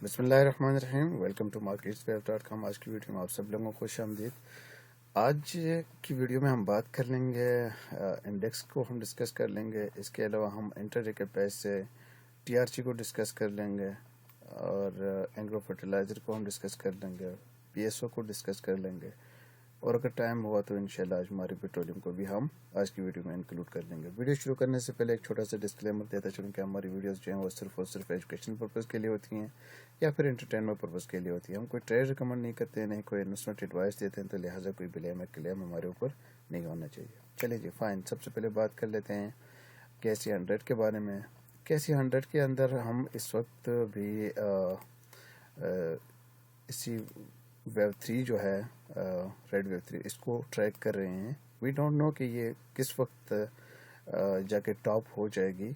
بسم اللہ الرحمن الرحیم، ویلکم ٹو marketsweb.com۔ آج کی ویڈیو میں آپ سب لوگوں کو خوش آمدید۔ آج کی ویڈیو میں ہم بات کر لیں گے انڈیکس کو ہم ڈسکس کر لیں گے، اس کے علاوہ ہم انٹر کے پیج سے ٹی آر جی کو ڈسکس کر لیں گے اور اینگرو فرٹیلائزر کو ہم ڈسکس کر لیں گے، پی ایس او کو ڈسکس کر لیں گے، اور اگر ٹائم ہوا تو انشاءاللہ آج ہماری پیٹرولیم کو بھی ہم آج کی ویڈیو میں انکلوڈ کر لیں گے۔ ویڈیو شروع کرنے سے پہلے ایک چھوٹا سا ڈسکلیمر دیتا چلوں کہ ہماری ویڈیوز جو ہیں وہ صرف اور صرف ایجوکیشن پرپز کے لیے ہوتی ہیں یا پھر انٹرٹینمنٹ پرپز کے لیے ہوتی ہے۔ ہم کوئی ٹریڈ ریکمنڈ نہیں کرتے، نہیں کوئی انویسٹمنٹ ایڈوائس دیتے ہیں، تو لہٰذا کوئی بلیم کلیم ہمارے اوپر نہیں ہونا چاہیے۔ چلیے جی فائن، سب سے پہلے بات کر لیتے ہیں کیسی 100 کے بارے میں۔ کیسی 100 کے اندر ہم اس وقت بھی اسی ویو 3 جو ہے ریڈ ویو 3 اس کو ٹریک کر رہے ہیں۔ وی ڈونٹ نو کہ یہ کس وقت جا کے ٹاپ ہو جائے گی،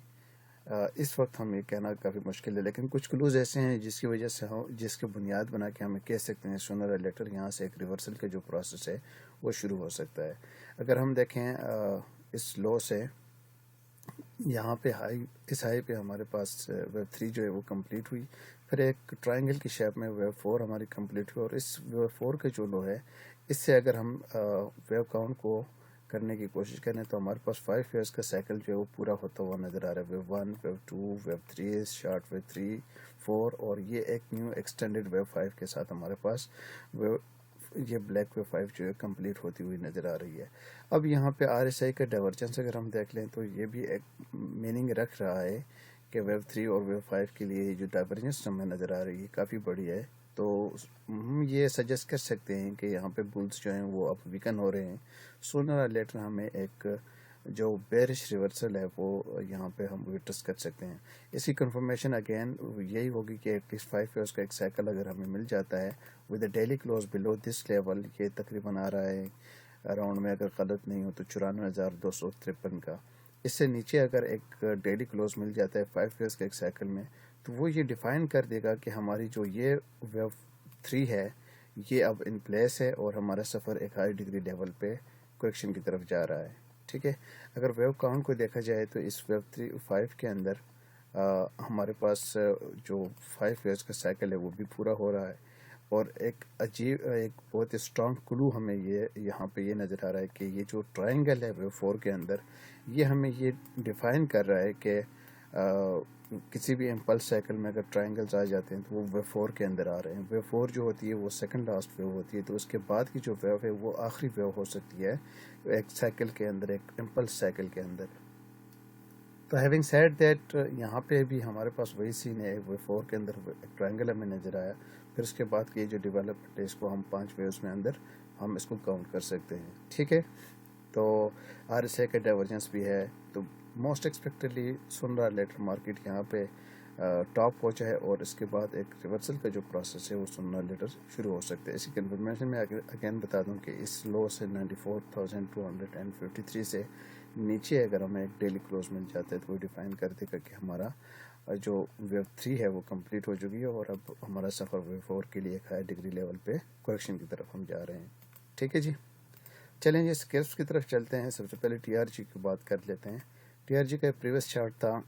اس وقت ہم یہ کہنا کافی مشکل ہے، لیکن کچھ کلوز ایسے ہیں جس کی وجہ سے ہم جس کی بنیاد بنا کے ہمیں کہہ سکتے ہیں سونر اور لیٹر یہاں سے ایک ریورسل کا جو پروسیس ہے وہ شروع ہو سکتا ہے۔ اگر ہم دیکھیں اس لو سے یہاں پہ اس ہائی پہ ہمارے پاس ویب 3 جو ہے وہ کمپلیٹ ہوئی، پھر ایک ٹرائنگل کی شیپ میں ویب 4 ہماری کمپلیٹ ہوئی، اور اس ویب 4 کے جو لو ہے اس سے اگر ہم ویب کاؤنٹ کو کرنے کی کوشش کریں تو ہمارے پاس 5 ایئرس کا سائیکل جو ہے وہ پورا ہوتا ہوا نظر آ رہا ہے۔ Web 1، web 2، web 3، short web 3، 4، اور یہ ایک نیو ایکسٹینڈڈ ویب 5 کے ساتھ ہمارے پاس یہ بلیک ویب 5 جو ہے کمپلیٹ ہوتی ہوئی نظر آ رہی ہے۔ اب یہاں پہ آر ایس آئی کا ڈائیورجنس اگر ہم دیکھ لیں تو یہ بھی ایک میننگ رکھ رہا ہے کہ ویب 3 اور ویب 5 کے لیے جو ڈائیورجنس ہمیں نظر آ رہی ہے کافی بڑی ہے، تو ہم یہ سجیسٹ کر سکتے ہیں کہ یہاں پہ بلز جو ہیں وہ اب ویکن ہو رہے ہیں۔ سونر اور لیٹر ہمیں ایک جو بیرش ریورسل ہے وہ یہاں پہ ہم وٹنس کر سکتے ہیں۔ اس کی کنفرمیشن اگین یہی ہوگی کہ ایٹ لیسٹ 5 ایئرس کا ایک سائیکل اگر ہمیں مل جاتا ہے with a daily close below this level, یہ تقریباً آ رہا ہے اراؤنڈ میں اگر غلط نہیں ہو تو 94,253 کا، اس سے نیچے اگر ایک ڈیلی کلوز مل جاتا ہے 5 ایئرس کے ایک سائیکل میں، تو وہ یہ ڈیفائن کر دے گا کہ ہماری جو یہ ویو 3 ہے یہ اب ان پلیس ہے اور ہمارا سفر ایک ہائی ڈگری لیول پہ کریکشن کی طرف جا رہا ہے۔ ٹھیک ہے، اگر ویو کاؤنٹ کو دیکھا جائے تو اس ویو 5 کے اندر ہمارے پاس جو 5 ایئرس کا سائیکل ہے وہ بھی پورا ہو رہا ہے، اور ایک بہت اسٹرانگ کلو ہمیں یہاں پہ یہ نظر آ رہا ہے کہ یہ جو ٹرائنگل ہے ویو 4 کے اندر یہ ہمیں یہ ڈیفائن کر رہا ہے کہ کسی بھی امپلس سائیکل میں اگر ٹرائنگلز آ جاتے ہیں تو وہ ویو 4 کے اندر آ رہے ہیں۔ ویو 4 جو ہوتی ہے وہ سیکنڈ لاسٹ ویو ہوتی ہے، تو اس کے بعد کی جو ویو ہے وہ آخری ویو ہو سکتی ہے ایک سائیکل کے اندر، ایک امپلس سائیکل کے اندر۔ تو ہیونگ سیڈ دیٹ یہاں پہ بھی ہمارے پاس وہی سین ہے، ویو 4 کے اندر ایک ٹرائنگل ہمیں نظر آیا، پھر اس کے بعد کی جو ڈیولپمنٹ ہے اس کو ہم 5 ویوز میں اندر ہم اس کو کاؤنٹ کر سکتے ہیں۔ ٹھیک ہے، تو آر ایس اے کا ڈائیورجنس بھی ہے، تو most expectedly sooner later market یہاں پہ ٹاپ ہو جائے اور اس کے بعد ایک ریورسل کا جو پروسیس ہے وہ سونر لیٹر شروع ہو سکتا ہے۔ اسی کنفرمیشن میں اگین بتا دوں کہ اس لو سے 94,253 سے نیچے اگر ہمیں ایک ڈیلی کلوز مل جاتا ہے تو وہ ڈیفائن کر دے گا کہ ہمارا جو ویو 3 ہے وہ کمپلیٹ ہو چکی ہے اور اب ہمارا سفر ویو 4 کے لیے ایک ہائی ڈگری لیول پہ کریکشن کی طرف ہم جا رہے ہیں۔ ٹھیک ہے جی، چلیں جی اسکیلپس کی طرف چلتے ہیں۔ سب سے پہلے ٹی آر جی کی بات کر لیتے ہیں۔ ٹی آر جی کا پریویس چارٹ تھا،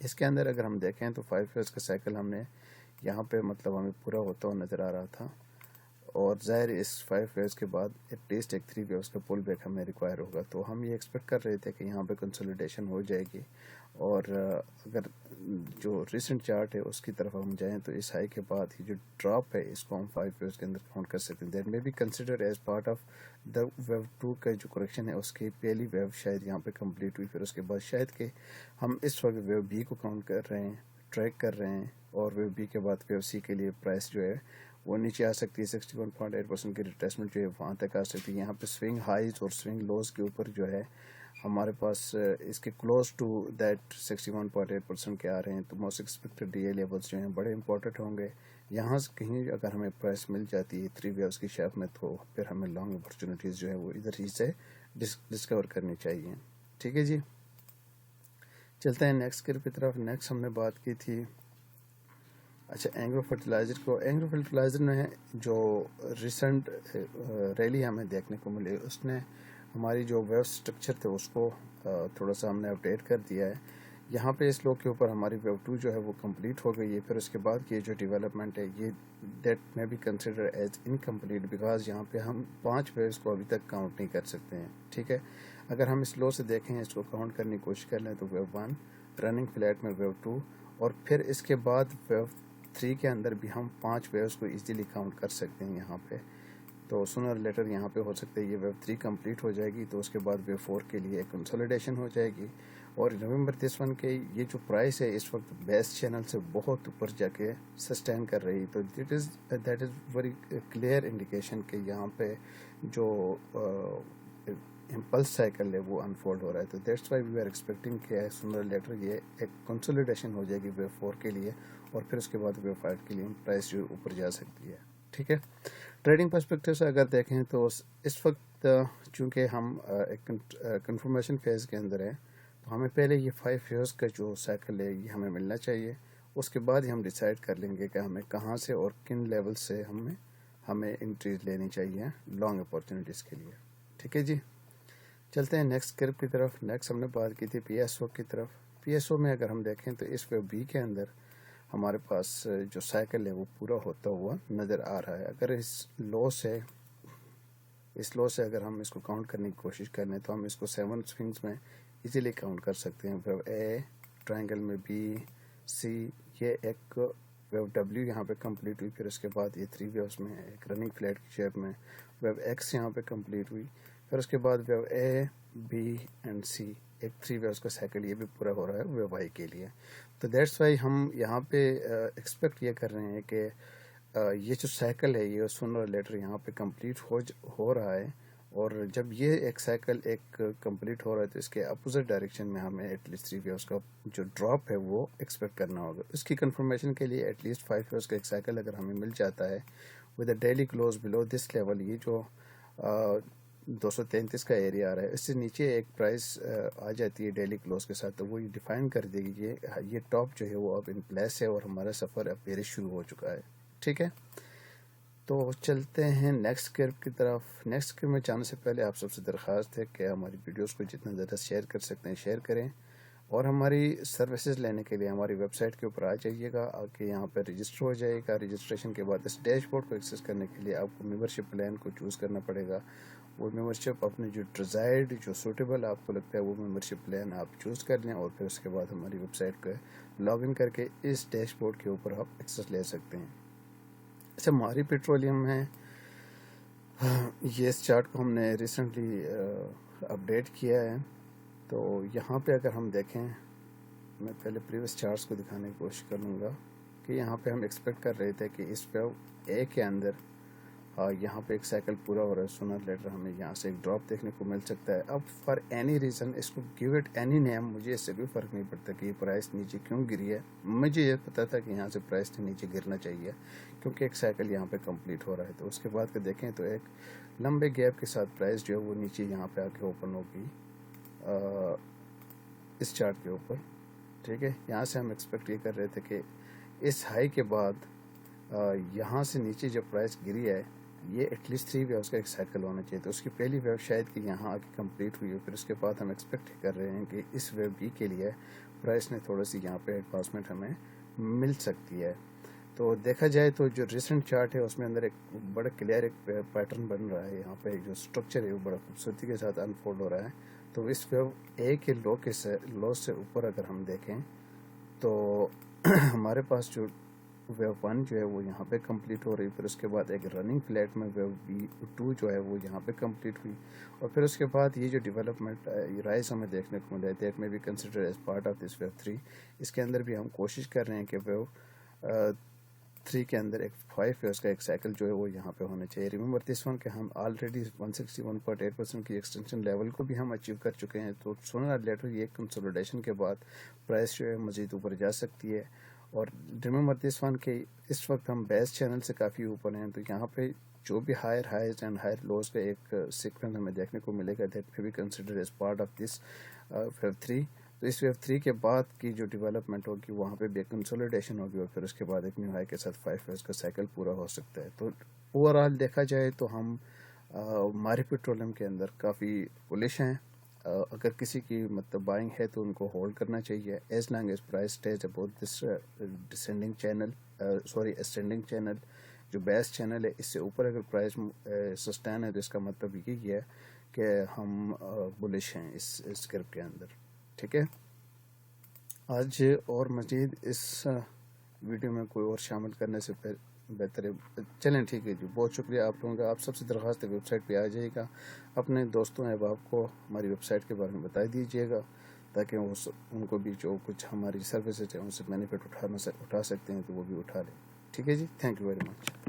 اس کے اندر اگر ہم دیکھیں تو 5 ایئرس کا سائیکل ہم نے یہاں پہ مطلب ہمیں پورا ہوتا ہوا نظر آ رہا تھا، اور ظاہر اس 5 ایئرس کے بعد ایٹ لیسٹ ایک 3 ویوز کا پول بیک ہمیں ریکوائر ہوگا، تو ہم یہ ایکسپیکٹ کر رہے تھے کہ یہاں پہ کنسولیڈیشن ہو جائے گی، اور اگر جو ریسنٹ چارٹ ہے اس کی طرف ہم جائیں تو اس ہائی کے بعد ہی جو ڈراپ ہے اس کو ہم 5 ایئرس کے اندر کاؤنٹ کر سکتے ہیں۔ دیٹ میں بی consider as part of the wave 2 کا جو کریکشن ہے اس کی پہلی ویو شاید یہاں پہ کمپلیٹ ہوئی، پھر اس کے بعد شاید کہ ہم اس وقت ویو بی کو کاؤنٹ کر رہے ہیں، ٹریک کر رہے ہیں، اور ویو بی کے بعد ویو سی کے لیے پرائس جو ہے وہ نیچے آ سکتی ہے، 61.8% کی ریٹریسمنٹ جو ہے وہاں تک آ سکتی ہے۔ یہاں پہ سوئنگ ہائیز اور سوئنگ لوز کے اوپر جو ہے ہمارے پاس اس کے کلوز ٹو دیٹ 61.8% کے آ رہے ہیں، تو موسٹ ایکسپیکٹڈ یہ لیولس جو ہیں بڑے امپورٹنٹ ہوں گے۔ یہاں سے کہیں اگر ہمیں پرائس مل جاتی ہے 3 ویوز کی شیپ میں تو پھر ہمیں لانگ اپرچونیٹیز جو ہے وہ ادھر ہی سے ڈسکور کرنی چاہیے۔ ٹھیک ہے جی، چلتے ہیں نیکسٹ اسکیل کی طرف۔ نیکسٹ ہم نے بات کی تھی اچھا اینگرو فرٹیلائزر کو۔ اینگرو فرٹیلائزر میں جو ریسنٹ ریلی ہمیں دیکھنے کو ملی اس نے ہماری جو ویو سٹرکچر تھے اس کو تھوڑا سا ہم نے اپڈیٹ کر دیا ہے۔ یہاں پہ اس لو کے اوپر ہماری ویو 2 جو ہے وہ کمپلیٹ ہو گئی ہے. پھر اس کے بعد یہ جو ڈیولپمنٹ ہے یہ دیٹ میں بھی کنسیڈر ایز انکمپلیٹ بیکاز یہاں پہ ہم 5 ویوز کو ابھی تک کاؤنٹ نہیں کر سکتے ہیں. ٹھیک ہے, اگر ہم اس لو سے دیکھیں, اس کو کاؤنٹ کرنے کی کوشش کر لیں تو ویو 1 رننگ فلیٹ میں ویو 2 اور پھر اس کے بعد ویو 3 کے اندر بھی ہم 5 ویوز کو ایزیلی کاؤنٹ کر سکتے ہیں یہاں پہ. تو سونر لیٹر یہاں پہ ہو سکتا ہے یہ ویو 3 کمپلیٹ ہو جائے گی تو اس کے بعد ویو 4 کے لیے ایک کنسولیڈیشن ہو جائے گی. اور ریممبر دس ون کے یہ جو پرائس ہے اس وقت بیس چینل سے بہت اوپر جا کے سسٹین کر رہی, تو that is very clear indication کہ یہاں پہ جو امپلس سائیکل ہے وہ انفولڈ ہو رہا ہے. تو that's why we are expecting کہ سونر لیٹر یہ ایک کنسولیڈیشن ہو جائے گی ویو 4 کے لیے اور پھر اس کے بعد ویو 5 کے لیے پرائس جو اوپر جا سکتی ہے. ٹھیک ہے, ٹریڈنگ پرسپیکٹیو سے اگر دیکھیں تو اس وقت چونکہ ہم ایک کنفرمیشن فیز کے اندر ہیں تو ہمیں پہلے یہ 5 ایئرس کا جو سائیکل ہے یہ ہمیں ملنا چاہیے. اس کے بعد ہی ہم ڈیسائیڈ کر لیں گے کہ ہمیں کہاں سے اور کن لیول سے ہمیں انٹریز لینی چاہیے لانگ اپارچونیٹیز کے لیے. ٹھیک ہے جی, چلتے ہیں نیکسٹ کرپ کی طرف. نیکسٹ ہم نے بات کی تھی پی ایس او کی طرف. پی ایس او میں اگر ہم دیکھیں تو اس ویو بی کے اندر ہمارے پاس جو سائیکل ہے وہ پورا ہوتا ہوا نظر آ رہا ہے. اگر اس لو سے اگر ہم اس کو کاؤنٹ کرنے کی کوشش کر لیں تو ہم اس کو 7 سوئنگس میں ایزیلی کاؤنٹ کر سکتے ہیں. ویو اے ٹرائنگل میں بی سی, یہ ایک ویو ڈبلیو یہاں پہ کمپلیٹ ہوئی. پھر اس کے بعد یہ 3 ویوز میں ایک رننگ فلیٹ کی شیپ میں ویو ایکس یہاں پہ کمپلیٹ ہوئی. پھر اس کے بعد ویو اے بی اینڈ سی ایک 3 ویوز کا سائیکل یہ بھی پورا ہو رہا ہے ویو وائی کے لیے. تو دیٹس وائی ہم یہاں پہ ایکسپیکٹ یہ کر رہے ہیں کہ یہ جو سائیکل ہے یہ سونر لیٹر یہاں پہ کمپلیٹ ہو رہا ہے. اور جب یہ ایک سائیکل ایک کمپلیٹ ہو رہا ہے تو اس کے اپوزٹ ڈائریکشن میں ہمیں ایٹ لیسٹ 3 ویوز کا جو ڈراپ ہے وہ ایکسپیکٹ کرنا ہوگا. اس کی کنفرمیشن کے لیے ایٹ لیسٹ 5 ویوز کا ایک سائیکل اگر ہمیں مل جاتا ہے with a daily close below this level, یہ جو 233 کا ایریا آ رہا ہے اس سے نیچے ایک پرائس آ جاتی ہے ڈیلی کلوز کے ساتھ, تو وہ یہ ڈیفائن کر دے گی کہ یہ ٹاپ جو ہے وہ اب ان پلیس ہے اور ہمارا سفر اب پیرش شروع ہو چکا ہے. ٹھیک ہے, تو چلتے ہیں نیکسٹ کرپ کی طرف. نیکسٹ کرپ میں جانے سے پہلے آپ سب سے درخواست ہے کہ ہماری ویڈیوز کو جتنا زیادہ شیئر کر سکتے ہیں شیئر کریں, اور ہماری سروسز لینے کے لیے ہماری ویب سائٹ کے اوپر آ جائیے گا, آ کے یہاں پہ رجسٹر ہو جائے گا. رجسٹریشن کے بعد اس ڈیش بورڈ کو ایکسیس کرنے کے لیے آپ کو ممبرشپ پلان کو چوز کرنا پڑے گا. وہ ممبرشپ اپنے جو ڈیزائرڈ جو سوٹیبل آپ کو لگتا ہے وہ ممبرشپ پلان آپ چوز کر لیں, اور پھر اس کے بعد ہماری ویب سائٹ کو لاگ ان کر کے اس ڈیش بورڈ کے اوپر آپ ایکسیس لے سکتے ہیں. اچھا, ماری پیٹرولیم ہے, یہ اس چارٹ کو ہم نے ریسنٹلی اپڈیٹ کیا ہے. تو یہاں پہ اگر ہم دیکھیں, میں پہلے پریویس چارٹس کو دکھانے کی کوشش کروں گا کہ یہاں پہ ہم ایکسپیکٹ کر رہے تھے کہ اس ویو اے کے اندر یہاں پہ ایک سائیکل پورا ہو رہا ہے. سونر لیٹر ہمیں یہاں سے ایک ڈراپ دیکھنے کو مل سکتا ہے. اب فار اینی ریزن اس کو گیو اٹ اینی نیم, مجھے اس سے کوئی فرق نہیں پڑتا کہ یہ پرائس نیچے کیوں گری ہے. مجھے یہ پتا تھا کہ یہاں سے پرائس نیچے گرنا چاہیے کیونکہ ایک سائیکل یہاں پہ کمپلیٹ ہو رہا ہے. تو اس کے بعد کہ دیکھیں تو ایک لمبے گیپ کے ساتھ پرائس جو ہے وہ نیچے یہاں پہ آ کے اوپن ہوگی اس چارٹ کے اوپر. ٹھیک ہے, یہاں سے ہم ایکسپیکٹ یہ کر رہے تھے کہ اس ہائی کے بعد یہاں سے نیچے جو پرائس گری ہے یہ ایٹ لیسٹ 3 ویوز کا ایک سائیکل ہونا چاہیے. تو اس کی پہلی ویو شاید کہ یہاں آ کے کمپلیٹ ہوئی ہے. پھر اس کے بعد ہم ایکسپیکٹ کر رہے ہیں کہ اس ویو بی کے لیے پرائس نے تھوڑی سی یہاں پہ ایڈوانسمنٹ ہمیں مل سکتی ہے. تو دیکھا جائے تو جو ریسنٹ چارٹ ہے اس میں اندر ایک بڑا کلیئر ایک پیٹرن بن رہا ہے. یہاں پہ جو اسٹرکچر ہے وہ بڑا خوبصورتی کے ساتھ انفولڈ ہو رہا ہے. تو اس ویو اے کے لو سے اوپر اگر ہم دیکھیں تو ہمارے پاس جو ویو 1 جو ہے وہ یہاں پہ کمپلیٹ ہو رہی. پھر اس کے بعد ایک رننگ فلیٹ میں ویو بی 2 جو ہے وہ یہاں پہ کمپلیٹ ہوئی. اور پھر اس کے بعد یہ جو ڈیولپمنٹ رائز ہمیں دیکھنے کو ملا ہے دیٹ میں بھی consider as part of this wave 3. اس کے اندر بھی ہم کوشش کر رہے ہیں کہ ویو 3 کے اندر ایک 5 ویوز کا ایک سائیکل جو ہے وہ یہاں پہ ہونا چاہیے. ریممبر دس ون کہ ہم آلریڈی 161.8% کی ایکسٹینشن لیول کو بھی ہم اچیو کر چکے ہیں. تو سونر لیٹر یہ کنسولیڈیشن کے بعد پرائس جو ہے مزید اوپر جا سکتی ہے. اور ریممبر دس ون کہ اس وقت ہم بیس چینل سے کافی اوپر ہیں. تو یہاں پہ جو بھی higher highs and higher lows کا ایک سیکوینس ہمیں دیکھنے کو ملے گا دیٹ میں بھی consider as part of this wave 3. تو اس ویو 3 کے بعد کی جو ڈیولپمنٹ ہوگی وہاں پہ بھی ایک کنسولیڈیشن ہوگی, اور پھر اس کے بعد ایک نیو ہائی کے ساتھ 5 ویوز کا سائیکل پورا ہو سکتا ہے. تو اوور آل دیکھا جائے تو ہم ماری پیٹرولیم کے اندر کافی بلش ہیں. اگر کسی کی مطلب بائنگ ہے تو ان کو ہولڈ کرنا چاہیے as long as price stays about this descending channel standing channel جو بیس چینل ہے اس سے اوپر اگر پرائز سسٹین ہے تو اس کا مطلب یہی ہے کہ ہم بلش ہیں اس گروپ کے اندر. ٹھیک ہے. آج اور مزید اس ویڈیو میں کوئی اور شامل کرنے سے بہتر ہے. چلیں ٹھیک ہے جی, بہت شکریہ آپ لوگوں کا. آپ سب سے درخواست ہے ویب سائٹ پہ آ جائے گا, اپنے دوستوں احباب کو ہماری ویب سائٹ کے بارے میں بتا دیجیے گا تاکہ ان کو بھی جو کچھ ہماری سروسز ہیں ان سے بینیفٹ اٹھا سکتے ہیں تو وہ بھی اٹھا لیں. ٹھیک ہے جی, تھینک یو ویری مچ.